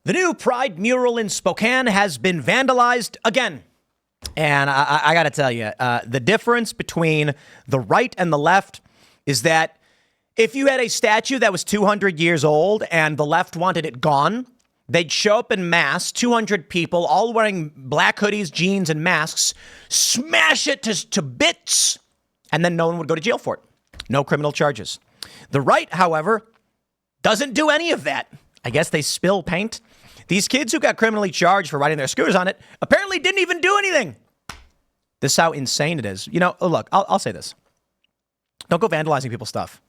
The new Pride mural in Spokane has been vandalized again. And I got to tell you, the difference between the right and the left is that if you had a statue that was 200 years old and the left wanted it gone, they'd show up in mass, 200 people, all wearing black hoodies, jeans, and masks, smash it to bits, and then no one would go to jail for it. No criminal charges. The right, however, doesn't do any of that. I guess they spill paint. These kids who got criminally charged for riding their scooters on it apparently didn't even do anything. This is how insane it is. You know, look, I'll say this. Don't go vandalizing people's stuff.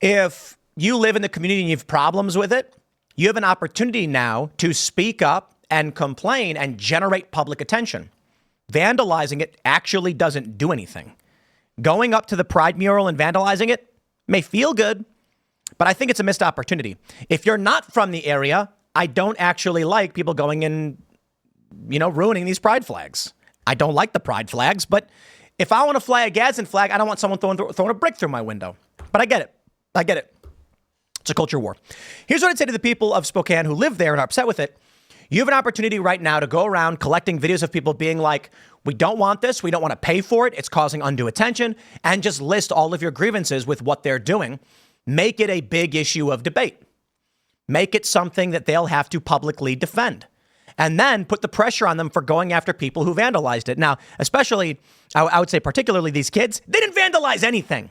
If you live in the community and you have problems with it, you have an opportunity now to speak up and complain and generate public attention. Vandalizing it actually doesn't do anything. Going up to the Pride mural and vandalizing it may feel good, but I think it's a missed opportunity. If you're not from the area, I don't actually like people going and, ruining these pride flags. I don't like the pride flags, but if I want to fly a Gadsden flag, I don't want someone throwing a brick through my window. But I get it. It's a culture war. Here's what I'd say to the people of Spokane who live there and are upset with it. You have an opportunity right now to go around collecting videos of people being like, we don't want this. We don't want to pay for it. It's causing undue attention. And just list all of your grievances with what they're doing. Make it a big issue of debate. Make it something that they'll have to publicly defend. And then put the pressure on them for going after people who vandalized it. Now, especially, I would say particularly these kids, they didn't vandalize anything.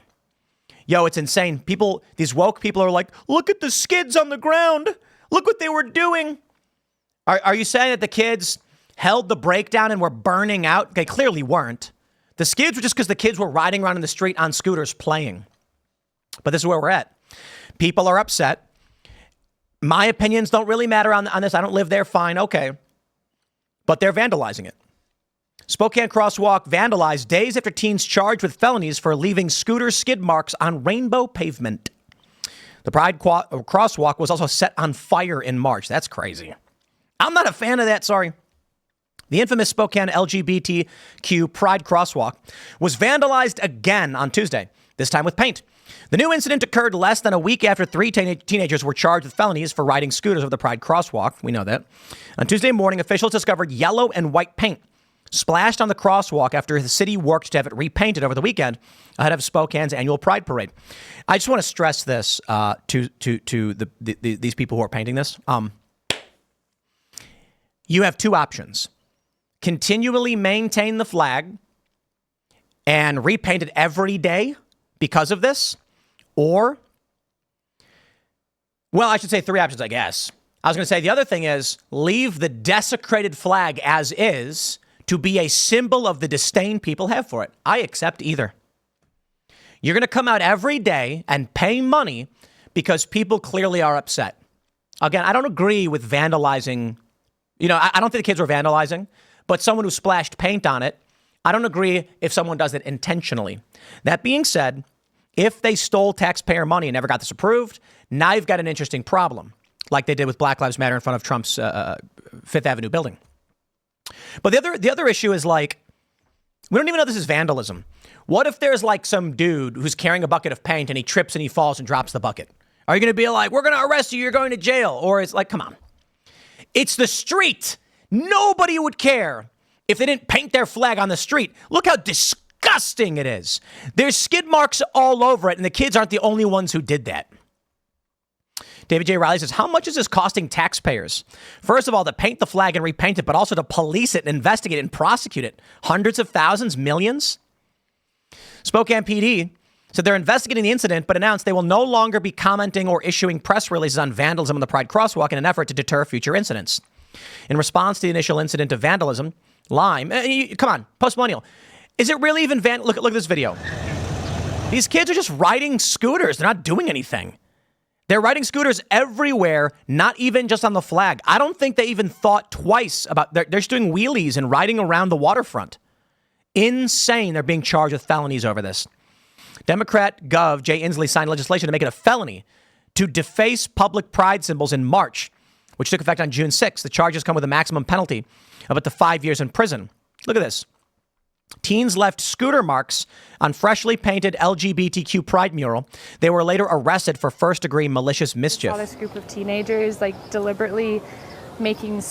Yo, it's insane. These woke people are like, look at the skids on the ground. Look what they were doing. Are you saying that the kids held the brake down and were burning out? They clearly weren't. The skids were just because the kids were riding around in the street on scooters playing. But this is where we're at. People are upset. My opinions don't really matter on this. I don't live there. Fine. Okay. But they're vandalizing it. Spokane crosswalk vandalized days after teens charged with felonies for leaving scooter skid marks on rainbow pavement. The Pride crosswalk was also set on fire in March. That's crazy. I'm not a fan of that. Sorry. The infamous Spokane LGBTQ Pride crosswalk was vandalized again on Tuesday, this time with paint. The new incident occurred less than a week after three teenagers were charged with felonies for riding scooters over the Pride crosswalk. We know that. On Tuesday morning, officials discovered yellow and white paint splashed on the crosswalk after the city worked to have it repainted over the weekend ahead of Spokane's annual Pride parade. I just want to stress this to these people who are painting this. You have two options. Continually maintain the flag and repaint it every day because of this, or, well, I should say three options, I guess. I was going to say the other thing is leave the desecrated flag as is to be a symbol of the disdain people have for it. I accept either. You're going to come out every day and pay money because people clearly are upset. Again, I don't agree with vandalizing. I don't think the kids were vandalizing, but someone who splashed paint on it, I don't agree if someone does it intentionally. That being said, if they stole taxpayer money and never got this approved, now you've got an interesting problem, like they did with Black Lives Matter in front of Trump's Fifth Avenue building. But the other issue is like, we don't even know this is vandalism. What if there's like some dude who's carrying a bucket of paint and he trips and he falls and drops the bucket? Are you going to be like, we're going to arrest you, you're going to jail? Or it's like, come on. It's the street. Nobody would care if they didn't paint their flag on the street. Look how disgusting it is. There's skid marks all over it, and the kids aren't the only ones who did that. David J. Riley says, how much is this costing taxpayers? First of all, to paint the flag and repaint it, but also to police it and investigate it and prosecute it. Hundreds of thousands, millions? Spokane PD said they're investigating the incident, but announced they will no longer be commenting or issuing press releases on vandalism on the Pride crosswalk in an effort to deter future incidents. In response to the initial incident of vandalism, Lime, come on, post-millennial. Is it really even look at this video. These kids are just riding scooters. They're not doing anything. They're riding scooters everywhere, not even just on the flag. I don't think they even thought twice about, they're just doing wheelies and riding around the waterfront. Insane. They're being charged with felonies over this. Democrat Gov. Jay Inslee signed legislation to make it a felony to deface public pride symbols in March, which took effect on June 6th. The charges come with a maximum penalty of up to 5 years in prison. Look at this. Teens left scooter marks on freshly painted LGBTQ pride mural. They were later arrested for first-degree malicious mischief. I saw this group of teenagers deliberately making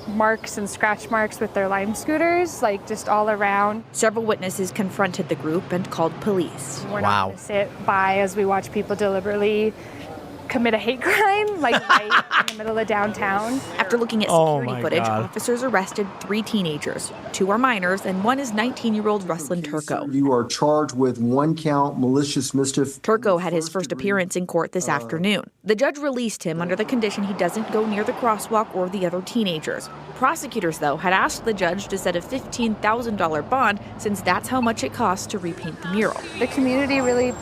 marks and scratch marks with their Lime scooters, just all around. Several witnesses confronted the group and called police. We're not going to sit by as we watch people deliberately commit a hate crime, right in the middle of downtown. After looking at security footage, officers arrested 3 teenagers. 2 are minors, and 1 is 19-year-old Ruslan Turco. You are charged with 1 count malicious mischief. Turco had his first appearance in court this afternoon. The judge released him under the condition he doesn't go near the crosswalk or the other teenagers. Prosecutors, though, had asked the judge to set a $15,000 bond, since that's how much it costs to repaint the mural. The community really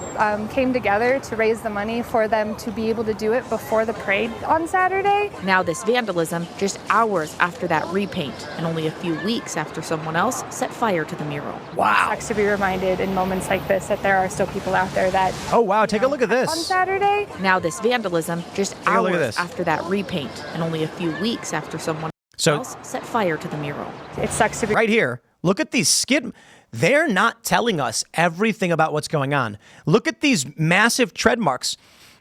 came together to raise the money for them to be able to do it before the parade on Saturday. Now this vandalism just hours after that repaint, and only a few weeks after someone else set fire to the mural. Wow. It sucks to be reminded in moments like this that there are still people out there that... Oh, wow. Take a look at this. On Saturday. Now this vandalism just hours after that repaint, and only a few weeks after someone else set fire to the mural. It sucks to be... Right here. Look at these skid... They're not telling us everything about what's going on. Look at these massive tread marks.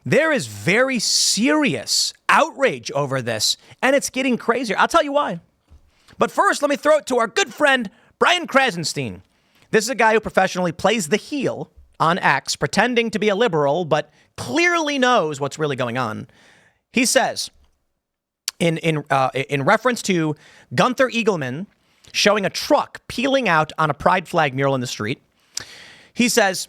There is very serious outrage over this, and it's getting crazier. I'll tell you why. But first, let me throw it to our good friend, Brian Krasenstein. This is a guy who professionally plays the heel on X, pretending to be a liberal, but clearly knows what's really going on. He says, in reference to Gunther Eagleman showing a truck peeling out on a pride flag mural in the street, he says,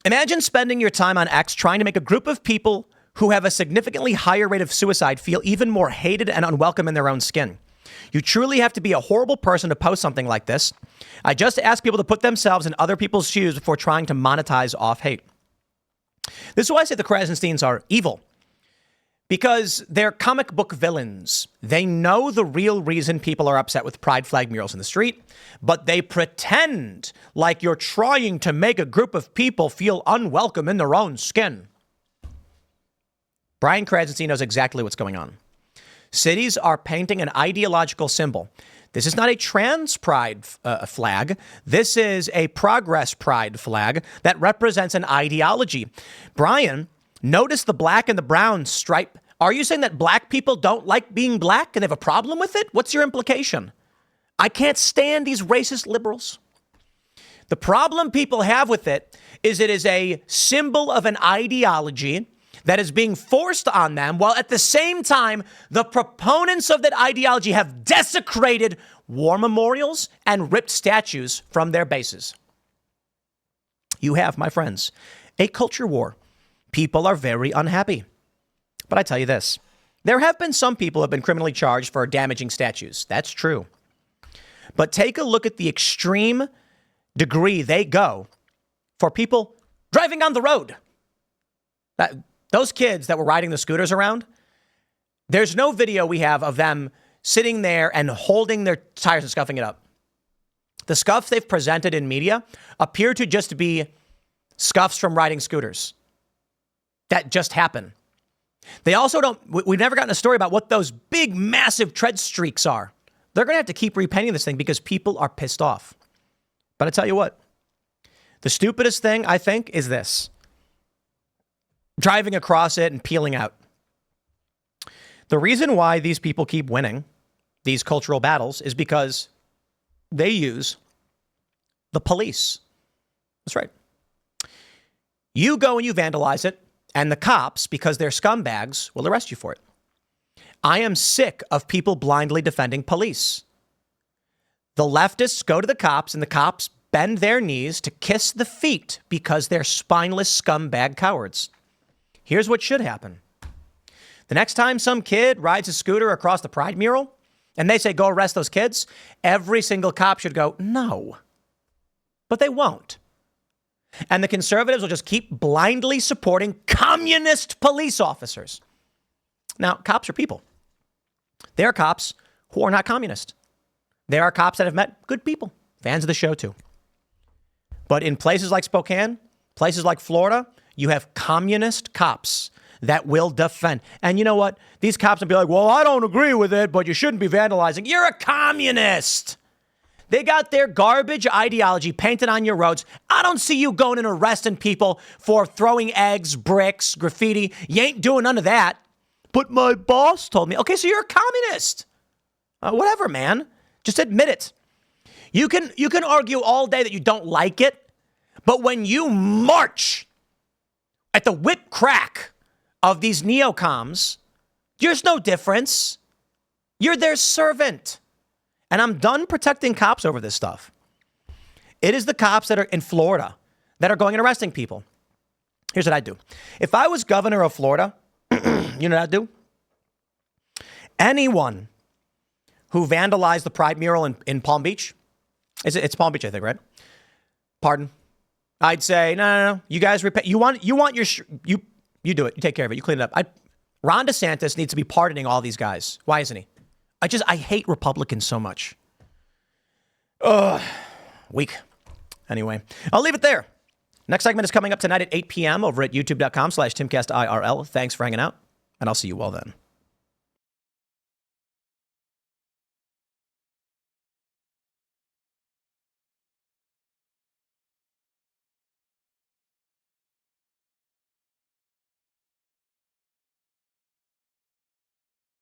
imagine spending your time on X trying to make a group of people who have a significantly higher rate of suicide feel even more hated and unwelcome in their own skin. You truly have to be a horrible person to post something like this. I just ask people to put themselves in other people's shoes before trying to monetize off hate. This is why I say the Krasensteins are evil. Because they're comic book villains. They know the real reason people are upset with pride flag murals in the street, but they pretend like you're trying to make a group of people feel unwelcome in their own skin. Brian Krasenstein knows exactly what's going on. Cities are painting an ideological symbol. This is not a trans pride flag. This is a progress pride flag that represents an ideology. Brian, notice the black and the brown stripe. Are you saying that black people don't like being black and they have a problem with it? What's your implication? I can't stand these racist liberals. The problem people have with it is a symbol of an ideology that is being forced on them, while at the same time, the proponents of that ideology have desecrated war memorials and ripped statues from their bases. You have, my friends, a culture war. People are very unhappy. But I tell you this, there have been some people who have been criminally charged for damaging statues. That's true. But take a look at the extreme degree they go for people driving on the road. Those kids that were riding the scooters around, there's no video we have of them sitting there and holding their tires and scuffing it up. The scuffs they've presented in media appear to just be scuffs from riding scooters. That just happen. They also we've never gotten a story about what those big, massive tread streaks are. They're going to have to keep repainting this thing because people are pissed off. But I tell you what, the stupidest thing, I think, is this. Driving across it and peeling out. The reason why these people keep winning these cultural battles is because they use the police. That's right. You go and you vandalize it, and the cops, because they're scumbags, will arrest you for it. I am sick of people blindly defending police. The leftists go to the cops, and the cops bend their knees to kiss the feet because they're spineless scumbag cowards. Here's what should happen. The next time some kid rides a scooter across the pride mural, and they say, go arrest those kids, every single cop should go, no. But they won't. And the conservatives will just keep blindly supporting communist police officers. Now, cops are people. There are cops who are not communist. There are cops that have met good people, fans of the show too. But in places like Spokane, places like Florida, you have communist cops that will defend. And you know what? These cops will be like, well, I don't agree with it, but you shouldn't be vandalizing. You're a communist. They got their garbage ideology painted on your roads. I don't see you going and arresting people for throwing eggs, bricks, graffiti. You ain't doing none of that. But my boss told me. Okay, so you're a communist. Whatever, man. Just admit it. You can argue all day that you don't like it, but when you march at the whip crack of these neocons, there's no difference. You're their servant. And I'm done protecting cops over this stuff. It is the cops that are in Florida that are going and arresting people. Here's what I'd do. If I was governor of Florida, you know what I'd do? Anyone who vandalized the Pride mural in Palm Beach, it's Palm Beach, I think, right? Pardon? I'd say, no. You guys repay. You want your, you do it. You take care of it. You clean it up. Ron DeSantis needs to be pardoning all these guys. Why isn't he? I hate Republicans so much. Weak. Anyway, I'll leave it there. Next segment is coming up tonight at 8 p.m. over at youtube.com/TimcastIRL. Thanks for hanging out, and I'll see you all then.